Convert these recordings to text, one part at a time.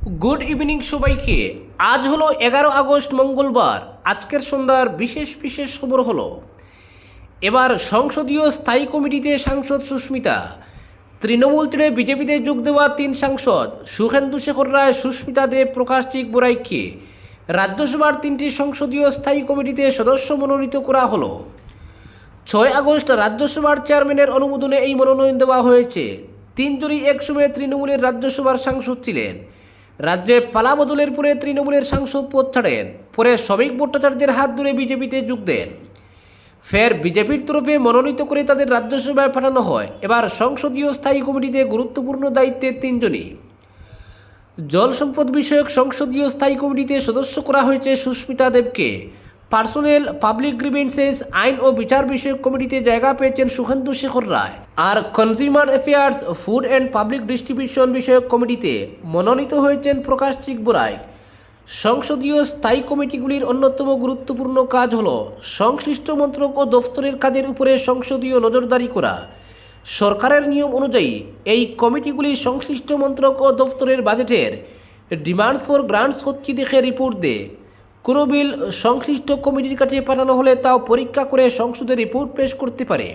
Good evening সবাইকে। আজ হলো 11 আগস্ট মঙ্গলবার। আজকের সন্ধ্যার বিশেষ বিশেষ খবর হলো, এবার সংসদীয় স্থায়ী কমিটিতে সাংসদ সুস্মিতা, তৃণমূল ছেড়ে বিজেপিতে যোগ দেওয়া 3 সাংসদ সুখেন্দু শেখর রায়, সুস্মিতা দেব, প্রকাশ চিক বড়াইকে রাজ্যসভার 3টি সংসদীয় স্থায়ী কমিটিতে সদস্য মনোনীত করা হলো। 6 আগস্ট রাজ্যসভার চেয়ারম্যানের অনুমোদনে এই মনোনয়ন দেওয়া হয়েছে। 3 জনই একসময়ে তৃণমূলের রাজ্যসভার সাংসদ ছিলেন। রাজ্যে পালাবদলের পরে তৃণমূলের সাংসদ পদ ছাড়েন, পরে শ্রমিক ভট্টাচার্যের হাত ধরে বিজেপিতে যোগ দেন। ফের বিজেপির তরফে মনোনীত করে তাদের রাজ্যসভায় পাঠানো হয়। এবার সংসদীয় স্থায়ী কমিটিতে গুরুত্বপূর্ণ দায়িত্বে 3 জনই। জল সম্পদ বিষয়ক সংসদীয় স্থায়ী কমিটিতে সদস্য করা হয়েছে সুস্মিতা দেবকে। পার্সোনেল, পাবলিক গ্রিভেন্সেস, আইন ও বিচার বিষয়ক কমিটিতে জায়গা পেয়েছেন সুখেন্দু শেখর রায়। আর consumer affairs, food and public distribution বিষয়ক কমিটিতে মনোনীত হয়েছেন প্রকাশ চিক বড়াইক। সংসদীয় স্থায়ী কমিটিগুলির অন্যতম গুরুত্বপূর্ণ কাজ হল সংশ্লিষ্ট মন্ত্রক ও দফতরের কাজের উপরে সংসদীয় নজরদারি করা। সরকারের নিয়ম অনুযায়ী এই কমিটিগুলি সংশ্লিষ্ট মন্ত্রক ও দফতরের বাজেটের ডিমান্ডস ফর গ্রান্টস হচ্ছে দেখে রিপোর্ট দেয়। কোনো বিল সংশ্লিষ্ট কমিটির কাছে পাঠানো হলে তাও পরীক্ষা করে সংসদে রিপোর্ট পেশ করতে পারে।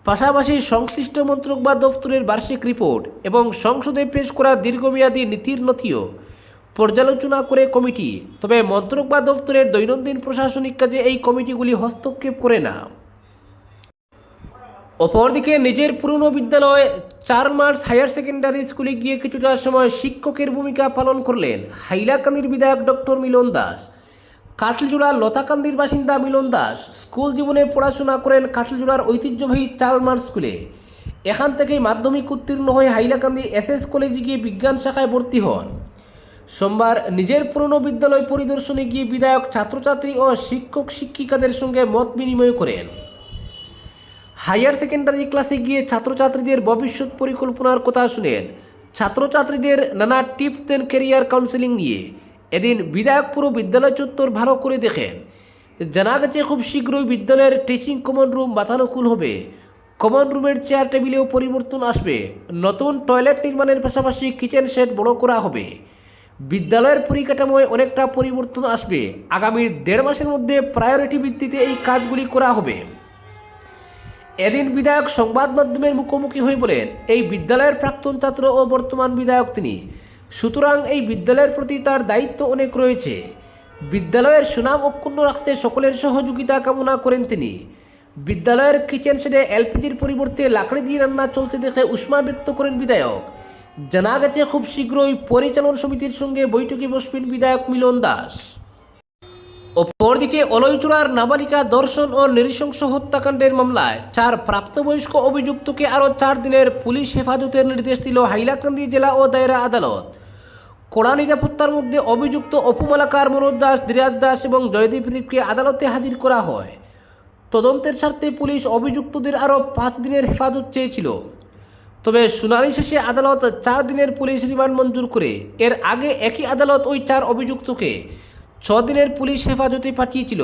পাশাপাশি সংশ্লিষ্ট মন্ত্রক বা দফতরের বার্ষিক রিপোর্ট এবং সংসদে পেশ করা দীর্ঘমেয়াদী নীতির নথিও পর্যালোচনা করে কমিটি। তবে মন্ত্রক বা দফতরের দৈনন্দিন প্রশাসনিক কাজে এই কমিটিগুলি হস্তক্ষেপ করে না। অপরদিকে নিজের পুরনো বিদ্যালয় 4 মার্চ হায়ার সেকেন্ডারি স্কুলে গিয়ে কিছুটা সময় শিক্ষকের ভূমিকা পালন করলেন হাইলাকান্দির বিধায়ক ডক্টর মিলন দাস। কাটলিজোড়ার লতাকান্দির বাসিন্দা মিলন দাস স্কুল জীবনে পড়াশোনা করেন কাটলিজোড়ার ঐতিহ্যবাহী 4 মার্চ স্কুলে। এখান থেকেই মাধ্যমিক উত্তীর্ণ হয়ে হাইলাকান্দি এসএস কলেজে গিয়ে বিজ্ঞান শাখায় ভর্তি হন। সোমবার নিজের পুরনো বিদ্যালয় পরিদর্শনে গিয়ে বিধায়ক ছাত্রছাত্রী ও শিক্ষক শিক্ষিকাদের সঙ্গে মত বিনিময় করেন। হায়ার সেকেন্ডারি ক্লাসে গিয়ে ছাত্রছাত্রীদের ভবিষ্যৎ পরিকল্পনার কথা শুনেন। ছাত্রছাত্রীদের নানা টিপস দেন ক্যারিয়ার কাউন্সেলিং নিয়ে। এদিন বিধায়ক পুরো বিদ্যালয় চত্বর ভালো করে দেখেন। জানা গেছে খুব শীঘ্রই বিদ্যালয়ের টিচিং কমন রুম বাতানুকূল হবে। কমন রুমের চেয়ার টেবিলেও পরিবর্তন আসবে। নতুন টয়লেট নির্মাণের পাশাপাশি কিচেন সেট বড় করা হবে। বিদ্যালয়ের পরিকাঠামোয় অনেকটা পরিবর্তন আসবে। আগামী 1.5 মাসের মধ্যে প্রায়োরিটি ভিত্তিতে এই কাজগুলি করা হবে। এদিন বিধায়ক সংবাদ মাধ্যমের মুখোমুখি হয়ে বলেন, এই বিদ্যালয়ের প্রাক্তন ছাত্র ও বর্তমান বিধায়ক তিনি, সুতরাং এই বিদ্যালয়ের প্রতি তার দায়িত্ব অনেক রয়েছে। বিদ্যালয়ের সুনাম অক্ষুণ্ণ রাখতে সকলের সহযোগিতা কামনা করেন তিনি। বিদ্যালয়ের কিচেন সেটে এলপিজির পরিবর্তে লাকড়ি দিয়ে রান্না চলতে দেখে উষ্মা ব্যক্ত করেন বিধায়ক। জানা গেছে খুব শীঘ্রই পরিচালন সমিতির সঙ্গে বৈঠকে বসবেন বিধায়ক মিলন দাস। অপরদিকে অলইচুড়ার নাবালিকা ধর্ষণ ও নৃশংস হত্যাকাণ্ডের মামলায় 4 প্রাপ্তবয়স্ক অভিযুক্তকে আরও 4 দিনের পুলিশ হেফাজতের নির্দেশ দিল হাইলাকান্দি জেলা ও দায়রা আদালত। কড়া নিরাপত্তার মধ্যে অভিযুক্ত অপু মালাকার, মনোজ দাস, ধীরাজ দাস এবং জয়দীপ দিলীপকে আদালতে হাজির করা হয়। তদন্তের স্বার্থে পুলিশ অভিযুক্তদের আরও 5 দিনের হেফাজত চেয়েছিল। তবে শুনানি শেষে আদালত 4 দিনের পুলিশ রিমান্ড মঞ্জুর করে। এর আগে একই আদালত ওই 4 অভিযুক্তকে 6 দিনের পুলিশ হেফাজতে পাঠিয়েছিল।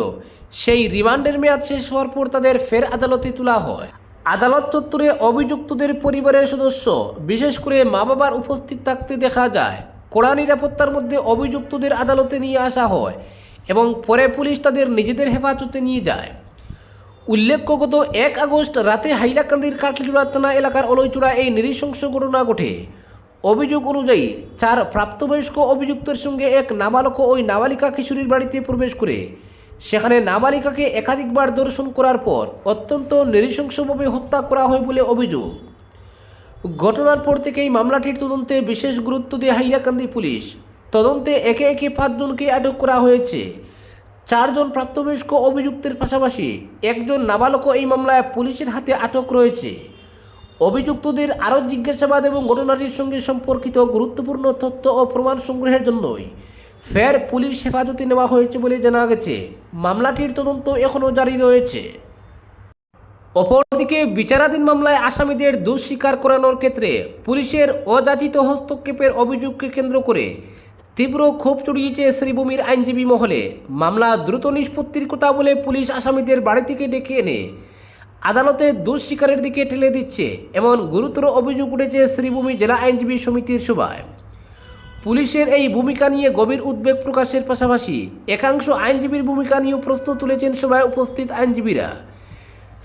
সেই রিমান্ডের মেয়াদ শেষ হওয়ার পর তাদের ফের আদালতে তোলা হয়। আদালত চত্বরে অভিযুক্তদের পরিবারের সদস্য, বিশেষ করে মা বাবার উপস্থিত থাকতে দেখা যায়। কড়া নিরাপত্তার মধ্যে অভিযুক্তদের আদালতে নিয়ে আসা হয় এবং পরে পুলিশ তাদের নিজেদের হেফাজতে নিয়ে যায়। উল্লেখ্য, গত 1 আগস্ট রাতে হাইলাকান্দির কাটলিজোড়া থানা এলাকার অলইচুড়া এই নৃশংস ঘটনা ঘটে। অভিযোগ অনুযায়ী 4 প্রাপ্তবয়স্ক অভিযুক্তের সঙ্গে এক নাবালক ওই নাবালিকা কিশোরীর বাড়িতে প্রবেশ করে সেখানে নাবালিকাকে একাধিকবার ধর্ষণ করার পর অত্যন্ত নৃশংসভাবে হত্যা করা হয় বলে অভিযোগ। ঘটনার পর থেকেই মামলাটির তদন্তে বিশেষ গুরুত্ব দেয় হাইলাকান্দি পুলিশ। তদন্তে একে একে 5 জনকে আটক করা হয়েছে। 4 জন প্রাপ্তবয়স্ক অভিযুক্তের পাশাপাশি একজন নাবালক এই মামলায় পুলিশের হাতে আটক রয়েছে। অভিযুক্তদের আরও জিজ্ঞাসাবাদ এবং ঘটনাটির সঙ্গে সম্পর্কিত গুরুত্বপূর্ণ তথ্য ও প্রমাণ সংগ্রহের জন্যই ফের পুলিশ হেফাজতে নেওয়া হয়েছে বলে জানা গেছে। মামলাটির তদন্ত এখনও জারি রয়েছে। অপরদিকে বিচারাধীন মামলায় আসামিদের দোষ স্বীকার করানোর ক্ষেত্রে পুলিশের অযাচিত হস্তক্ষেপের অভিযোগকে কেন্দ্র করে তীব্র ক্ষোভ ছড়িয়েছে শ্রীভূমির আইনজীবী মহলে। মামলা দ্রুত নিষ্পত্তির কথা বলে পুলিশ আসামিদের বাড়ি থেকে ডেকে এনে আদালতে দোষ স্বীকারের দিকে ঠেলে দিচ্ছে, এমন গুরুতর অভিযোগ উঠেছে শ্রীভূমি জেলা আইনজীবী সমিতির সভায়। পুলিশের এই ভূমিকা নিয়ে গভীর উদ্বেগ প্রকাশের পাশাপাশি একাংশ আইনজীবীর ভূমিকা নিয়েও প্রশ্ন তুলেছেন সভায় উপস্থিত আইনজীবীরা।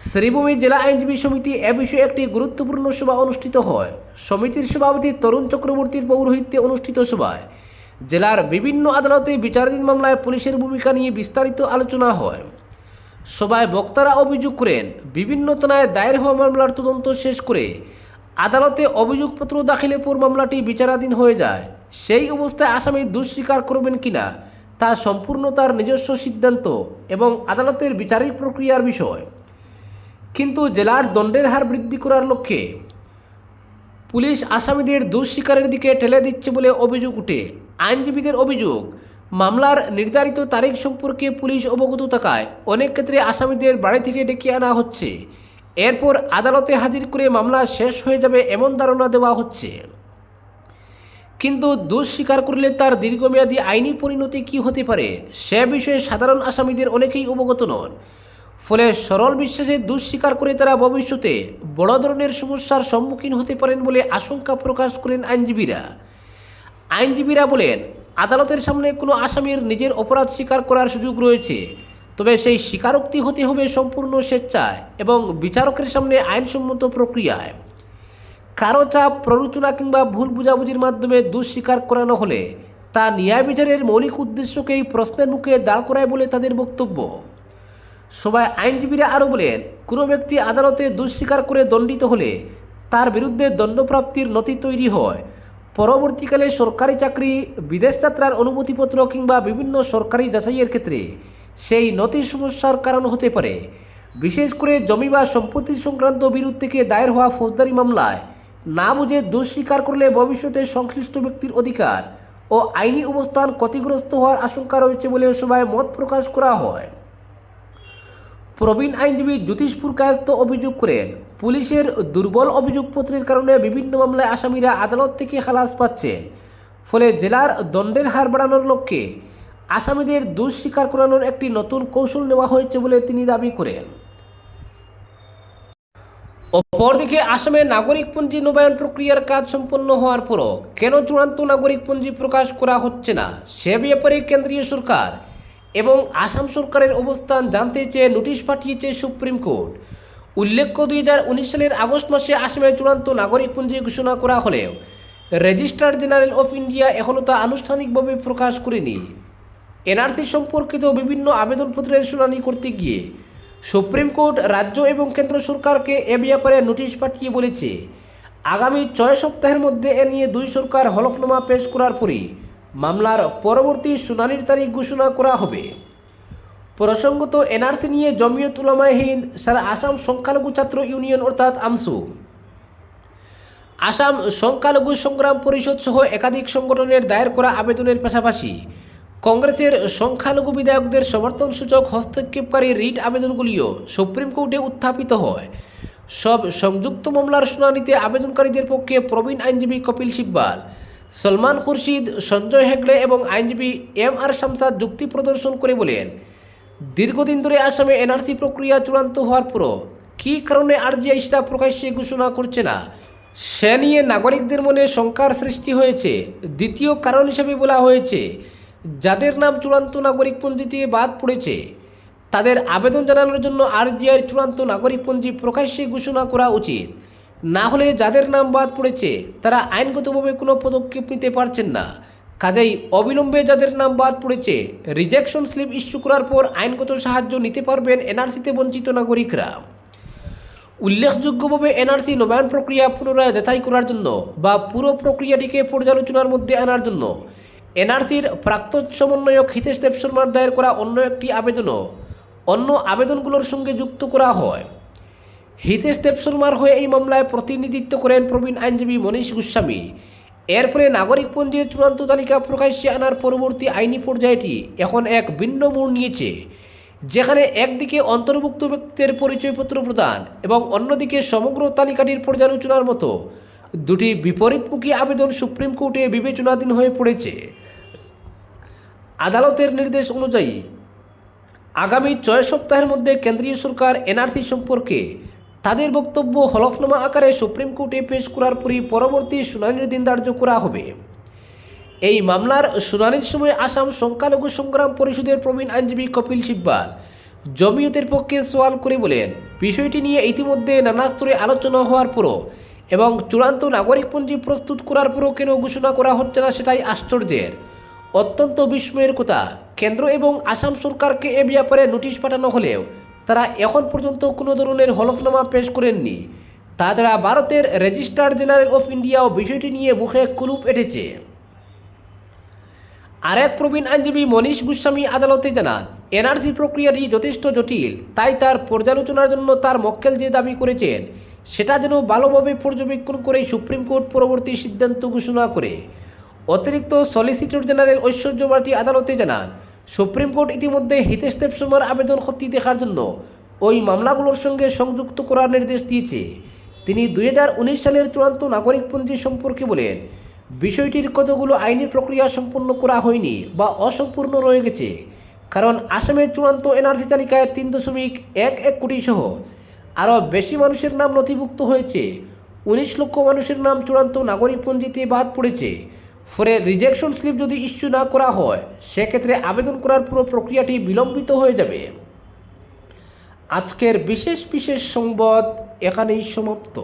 শ্রীভূমি জেলা আইনজীবী সমিতি এ বিষয়ে একটি গুরুত্বপূর্ণ সভা অনুষ্ঠিত হয়। সমিতির সভাপতি তরুণ চক্রবর্তীর পৌরোহিত্যে অনুষ্ঠিত সভায় জেলার বিভিন্ন আদালতে বিচারাধীন মামলায় পুলিশের ভূমিকা নিয়ে বিস্তারিত আলোচনা হয়। সভায় বক্তারা অভিযোগ করেন, বিভিন্ন থানায় দায়ের হওয়া মামলার তদন্ত শেষ করে আদালতে অভিযোগপত্র দাখিলের পর মামলাটি বিচারাধীন হয়ে যায়। সেই অবস্থায় আসামি দোষ স্বীকার করবেন কিনা তা সম্পূর্ণ তার নিজস্ব সিদ্ধান্ত এবং আদালতের বিচারিক প্রক্রিয়ার বিষয়। কিন্তু জেলার দণ্ডের হার বৃদ্ধি করার লক্ষ্যে পুলিশ আসামিদের দোষ স্বীকারের দিকে ঠেলে দিচ্ছে বলে অভিযোগ উঠে। আইনজীবীদের অভিযোগ, মামলার নির্ধারিত তারিখ সম্পর্কে পুলিশ অবগত থাকায় অনেক ক্ষেত্রে আসামিদের বাড়ি থেকে ডেকে আনা হচ্ছে, এরপর আদালতে হাজির করে মামলা শেষ হয়ে যাবে এমন ধারণা দেওয়া হচ্ছে। কিন্তু দোষ স্বীকার করলে তার দীর্ঘমেয়াদী আইনি পরিণতি কী হতে পারে সে বিষয়ে সাধারণ আসামিদের অনেকেই অবগত নন। ফলে সরল বিশ্বাসে দোষ স্বীকার করে তারা ভবিষ্যতে বড় ধরনের সমস্যার সম্মুখীন হতে পারেন বলে আশঙ্কা প্রকাশ করেন আইনজীবীরা। আইনজীবীরা বলেন, আদালতের সামনে কোনো আসামির নিজের অপরাধ স্বীকার করার সুযোগ রয়েছে, তবে সেই স্বীকারোক্তি হতে হবে সম্পূর্ণ স্বেচ্ছায় এবং বিচারকের সামনে আইনসম্মত প্রক্রিয়ায়। কারো চাপ, প্ররোচনা কিংবা ভুল বুঝাবুঝির মাধ্যমে দোষ স্বীকার করানো হলে তা ন্যায় বিচারের মৌলিক উদ্দেশ্যকেই প্রশ্নের মুখে দাঁড় করায় বলে তাদের বক্তব্য। সভায় আইনজীবীরা আরও বলেন, কোনো ব্যক্তি আদালতে দোষ স্বীকার করে দণ্ডিত হলে তার বিরুদ্ধে দণ্ডপ্রাপ্তির নথি তৈরি হয়। পরবর্তীকালে সরকারি চাকরি, বিদেশ যাত্রার অনুমতিপত্র কিংবা বিভিন্ন সরকারি যাচাইয়ের ক্ষেত্রে সেই নথি সমস্যার কারণ হতে পারে। বিশেষ করে জমি বা সম্পত্তি সংক্রান্ত বিরোধ থেকে দায়ের হওয়া ফৌজদারি মামলায় না বুঝে দোষ স্বীকার করলে ভবিষ্যতে সংশ্লিষ্ট ব্যক্তির অধিকার ও আইনি অবস্থান ক্ষতিগ্রস্ত হওয়ার আশঙ্কা রয়েছে বলে সভায় মত প্রকাশ করা হয়। প্রবীণ আইনজীবী জ্যোতিষপুর কায়স্থ অভিযোগ করেন, পুলিশের দুর্বল অভিযোগপত্রের কারণে বিভিন্ন মামলায় আসামিরা আদালত থেকে খালাস পাচ্ছেন। ফলে জেলার দণ্ডের হার বাড়ানোর লক্ষ্যে আসামিদের দোষ স্বীকার করানোর একটি নতুন কৌশল নেওয়া হয়েছে বলে তিনি দাবি করেন। অপরদিকে আসামের নাগরিকপঞ্জি নবায়ন প্রক্রিয়ার কাজ সম্পন্ন হওয়ার পরও কেন চূড়ান্ত নাগরিকপঞ্জি প্রকাশ করা হচ্ছে না সে ব্যাপারে কেন্দ্রীয় সরকার এবং আসাম সরকারের অবস্থান জানতে চেয়ে নোটিশ পাঠিয়েছে সুপ্রিম কোর্ট। উল্লেখ্য, 2019 সালের আগস্ট মাসে আসামে চূড়ান্ত নাগরিকপঞ্জি ঘোষণা করা হলেও রেজিস্ট্রার জেনারেল অফ ইন্ডিয়া এখনও তা আনুষ্ঠানিকভাবে প্রকাশ করেনি। এনআরসি সম্পর্কিত বিভিন্ন আবেদনপত্রের শুনানি করতে গিয়ে সুপ্রিম কোর্ট রাজ্য এবং কেন্দ্র সরকারকে এ ব্যাপারে নোটিশ পাঠিয়ে বলেছে, আগামী 6 সপ্তাহের মধ্যে এ নিয়ে দুই সরকার হলফনামা পেশ করার পরই মামলার পরবর্তী শুনানির তারিখ ঘোষণা করা হবে। প্রসঙ্গত, এনআরসি নিয়ে জমিয়ত উলামায়ে হিন্দ, সারা আসাম সংখ্যালঘু ছাত্র ইউনিয়ন অর্থাৎ আমসু, আসাম সংখ্যালঘু সংগ্রাম পরিষদ সহ একাধিক সংগঠনের দায়ের করা আবেদনের পাশাপাশি কংগ্রেসের সংখ্যালঘু বিধায়কদের সমর্থনসূচক হস্তক্ষেপকারী রিট আবেদনগুলিও সুপ্রিম কোর্টে উত্থাপিত হয়। সব সংযুক্ত মামলার শুনানিতে আবেদনকারীদের পক্ষে প্রবীণ আইনজীবী কপিল সিব্বাল, সলমান খুরশিদ, সঞ্জয় হেগড়ে এবং আইনজীবী MR শামসাদ যুক্তি প্রদর্শন করে বলেন, দীর্ঘদিন ধরে আসামে এনআরসি প্রক্রিয়া চূড়ান্ত হওয়ার পরও কী কারণে আরজিআই সেটা প্রকাশ্যে ঘোষণা করছে না সে নিয়ে নাগরিকদের মনে শঙ্কার সৃষ্টি হয়েছে। দ্বিতীয় কারণ হিসেবে বলা হয়েছে, যাদের নাম চূড়ান্ত নাগরিকপঞ্জিতে বাদ পড়েছে তাদের আবেদন জানানোর জন্য আরজিআইয়ের চূড়ান্ত নাগরিকপঞ্জি প্রকাশ্যে ঘোষণা করা উচিত। না হলে যাদের নাম বাদ পড়েছে তারা আইনগতভাবে কোনো পদক্ষেপ নিতে পারছেন না। কাজেই অবিলম্বে যাদের নাম বাদ পড়েছে রিজেকশন স্লিপ ইস্যু করার পর আইনগত সাহায্য নিতে পারবেন এনআরসিতে বঞ্চিত নাগরিকরা। উল্লেখযোগ্যভাবে এনআরসি নবায়ন প্রক্রিয়া পুনরায় যাচাই করার জন্য বা পুরো প্রক্রিয়াটিকে পর্যালোচনার মধ্যে আনার জন্য এনআরসির প্রাক্তন সমন্বয়ক হিতেশ দেব শর্মার দায়ের করা অন্য একটি আবেদনও অন্য আবেদনগুলোর সঙ্গে যুক্ত করা হয়। হিতেশ দেব শর্মার হয়ে এই মামলায় প্রতিনিধিত্ব করেন প্রবীণ আইনজীবী মনীষ গোস্বামী। এর ফলে নাগরিকপঞ্জির চূড়ান্ত তালিকা প্রকাশ্যে আনার পরবর্তী আইনি পর্যায়টি এখন এক ভিন্ন মোড় নিয়েছে, যেখানে একদিকে অন্তর্ভুক্ত ব্যক্তিদের পরিচয়পত্র প্রদান এবং অন্যদিকে সমগ্র তালিকাটির পর্যালোচনার মতো দুটি বিপরীতমুখী আবেদন সুপ্রিম কোর্টে বিবেচনাধীন হয়ে পড়েছে। আদালতের নির্দেশ অনুযায়ী আগামী 6 সপ্তাহের মধ্যে কেন্দ্রীয় সরকার এনআরসি সম্পর্কে তাদের বক্তব্য হলফনামা আকারে সুপ্রিম কোর্টে পেশ করার পরই পরবর্তী শুনানির দিন ধার্য করা হবে। এই মামলার শুনানির সময় আসাম সংখ্যালঘু সংগ্রাম পরিষদের প্রবীণ আইনজীবী কপিল সিব্বাল জমিয়তের পক্ষে সওয়াল করে বলেন, বিষয়টি নিয়ে ইতিমধ্যে নানা স্তরে আলোচনা হওয়ার পরও এবং চূড়ান্ত নাগরিকপঞ্জি প্রস্তুত করার পরও কেন ঘোষণা করা হচ্ছে না সেটাই আশ্চর্যের। অত্যন্ত বিস্ময়ের কথা, কেন্দ্র এবং আসাম সরকারকে এ ব্যাপারে নোটিশ পাঠানো হলেও তারা এখন পর্যন্ত কোনো ধরনের হলফনামা পেশ করেননি। তাছাড়া ভারতের রেজিস্ট্রার জেনারেল অফ ইন্ডিয়াও বিষয়টি নিয়ে মুখে কুলুপ এঁটেছে। আরেক প্রবীণ আইনজীবী মনীষ গোস্বামী আদালতে জানান, এনআরসি প্রক্রিয়াটি যথেষ্ট জটিল, তাই তার পর্যালোচনার জন্য তার মক্কেল যে দাবি করেছেন সেটা যেন ভালোভাবে পর্যবেক্ষণ করে সুপ্রিম কোর্ট পরবর্তী সিদ্ধান্ত ঘোষণা করে। অতিরিক্ত সলিসিটর জেনারেল ঐশ্বর্য ভারতী আদালতে জানান, সুপ্রিম কোর্ট ইতিমধ্যে হিতেশ দেবশর্মার আবেদন খতি দেখার জন্য ওই মামলাগুলোর সঙ্গে সংযুক্ত করার নির্দেশ দিয়েছে। তিনি 2019 সালের চূড়ান্ত নাগরিকপঞ্জি সম্পর্কে বলেন, বিষয়টির কতগুলো আইনি প্রক্রিয়া সম্পন্ন করা হয়নি বা অসম্পূর্ণ রয়ে গেছে, কারণ আসামের চূড়ান্ত এনআরসি তালিকায় 3.11 কোটি সহ আরও বেশি মানুষের নাম নথিভুক্ত হয়েছে। 19 লক্ষ মানুষের নাম চূড়ান্ত নাগরিকপঞ্জিতে বাদ পড়েছে। ফলে রিজেকশন স্লিপ যদি ইস্যু না করা হয় সেক্ষেত্রে আবেদন করার পুরো প্রক্রিয়াটি বিলম্বিত হয়ে যাবে। আজকের বিশেষ সংবাদ এখানেই সমাপ্ত।